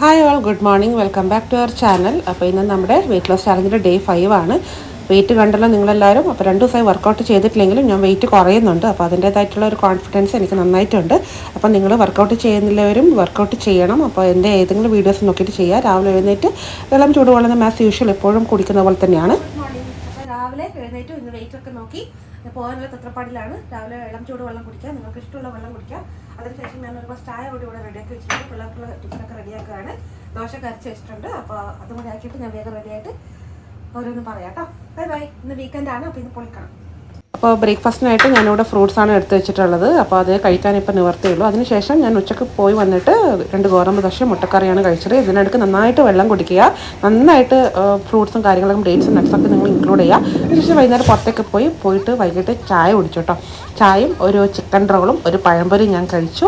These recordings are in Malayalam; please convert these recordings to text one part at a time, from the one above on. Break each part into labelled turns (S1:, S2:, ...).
S1: Hi all, good morning. Welcome back to our channel. അപ്പോൾ ഇന്ന് നമ്മുടെ വെയിറ്റ് ലോസ് ചാലഞ്ചിൻ്റെ ഡേ 5 ആണ്. വെയിറ്റ് കണ്ടല്ലോ നിങ്ങളെല്ലാവരും. അപ്പോൾ 2 ദിവസമായി വർക്കൗട്ട് ചെയ്തിട്ടില്ലെങ്കിലും ഞാൻ വെയിറ്റ് കുറയുന്നുണ്ട്. അപ്പോൾ അതിൻ്റേതായിട്ടുള്ള ഒരു കോൺഫിഡൻസ് എനിക്ക് നന്നായിട്ടുണ്ട്. അപ്പോൾ നിങ്ങൾ വർക്കൗട്ട് ചെയ്യുന്നില്ലവരും വർക്കൗട്ട് ചെയ്യണം. അപ്പോൾ എൻ്റെ ഏതെങ്കിലും വീഡിയോസ് നോക്കിയിട്ട് ചെയ്യുക. രാവിലെ എഴുന്നേറ്റ് വെള്ളം ചൂടുവെള്ളം ആസ് യൂഷ്വൽ എപ്പോഴും കുടിക്കുന്ന പോലെ തന്നെയാണ്. Good morning. അപ്പോൾ രാവിലെ എഴുന്നേറ്റ് ഇന്ന് വെയിറ്റ് ഒക്കെ നോക്കി പോകാനുള്ള തത്രപ്പാടിലാണ്. രാവിലെ വെള്ളം ചൂടുവെള്ളം കുടിക്കുക, നിങ്ങൾക്ക് ഇഷ്ടമുള്ള വെള്ളം കുടിക്കുക. അതിനുശേഷം ഞാൻ ഒരു ഗ്ലാസ് ചായ കൂടി ഇവിടെ റെഡിയാക്കി വെച്ചിട്ടുണ്ട്. പിള്ളേർക്കുള്ള ടിഫിനൊക്കെ റെഡിയാക്കുകയാണ്. ദോശ കരച്ച് വെച്ചിട്ടുണ്ട്. അപ്പോൾ അതും കൂടി ആക്കിയിട്ട് ഞാൻ വേഗം റെഡിയായിട്ട് ഓരോന്ന് പറയാം കേട്ടോ. Bye bye. ഇന്ന് വീക്കെൻഡാണ്, അപ്പോൾ ഇന്ന് പൊളിക്കണം. അപ്പോൾ ബ്രേക്ക്ഫാസ്റ്റിനായിട്ട് ഞാനിവിടെ ഫ്രൂട്ട്സാണ് എടുത്ത് വെച്ചിട്ടുള്ളത്. അപ്പോൾ അത് കഴിക്കാൻ ഇപ്പോൾ നിവർത്തിയുള്ളൂ. അതിനുശേഷം ഞാൻ ഉച്ചയ്ക്ക് പോയി വന്നിട്ട് 2 ഗോതമ്പ് ദോശ മുട്ടക്കറിയാണ് കഴിച്ചത്. ഇതിനിടയ്ക്ക് നന്നായിട്ട് വെള്ളം കുടിക്കുക, നന്നായിട്ട് ഫ്രൂട്ട്സും കാര്യങ്ങളൊക്കെ ഡേറ്റ്സും നട്ട്സൊക്കെ നിങ്ങൾ ഇൻക്ലൂഡ് ചെയ്യുക. അതിനുശേഷം വൈകുന്നേരം പുറത്തേക്ക് പോയിട്ട് വൈകിട്ട് ചായ കുടിച്ചു കേട്ടോ. ചായയും ഒരു ചിക്കൻ റോളും ഒരു പഴംപൊരിയും ഞാൻ കഴിച്ചു.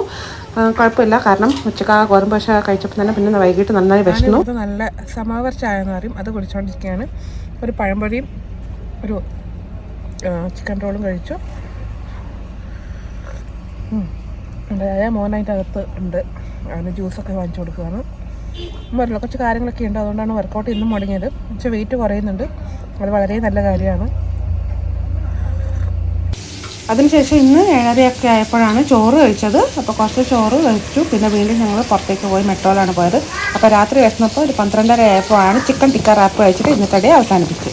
S1: കുഴപ്പമില്ല, കാരണം ഉച്ചക്ക് ഗോതമ്പ് ദോശ കഴിച്ചപ്പോൾ തന്നെ പിന്നെ വൈകിട്ട് നന്നായി വിശന്നു. നല്ല സമാവർ ചായ എന്ന് പറയും, അത് കുടിച്ചുകൊണ്ടിരിക്കുകയാണ്. ഒരു പഴംപൊരിയും ഒരു ചിക്കൻ റോളും കഴിച്ചു. എൻ്റെ മോനായിട്ട് അകത്ത് ഉണ്ട്, അതിന് ജ്യൂസൊക്കെ വാങ്ങിച്ചു കൊടുക്കുകയാണ്. വരില്ല, കുറച്ച് കാര്യങ്ങളൊക്കെ ഉണ്ട്, അതുകൊണ്ടാണ് വർക്കൗട്ട് ഇന്നും മുടങ്ങിയത്. പക്ഷേ വെയിറ്റ് കുറയുന്നുണ്ട്, അത് വളരെ നല്ല കാര്യമാണ്. അതിനുശേഷം ഇന്ന് 7:30 ആയപ്പോഴാണ് ചോറ് കഴിച്ചത്. അപ്പോൾ കുറച്ച് ചോറ് കഴിച്ചു. പിന്നെ വീണ്ടും ഞങ്ങൾ പുറത്തേക്ക് പോയി മെട്രോയിലാണ് പോയത്. അപ്പോൾ രാത്രി വിശന്നപ്പോൾ ഒരു 12:30 ആയപ്പോഴാണ് ചിക്കൻ ടിക്ക റാപ്പ് കഴിച്ചിട്ട് ഇന്നത്തെ ഡേ അവസാനിപ്പിച്ചു.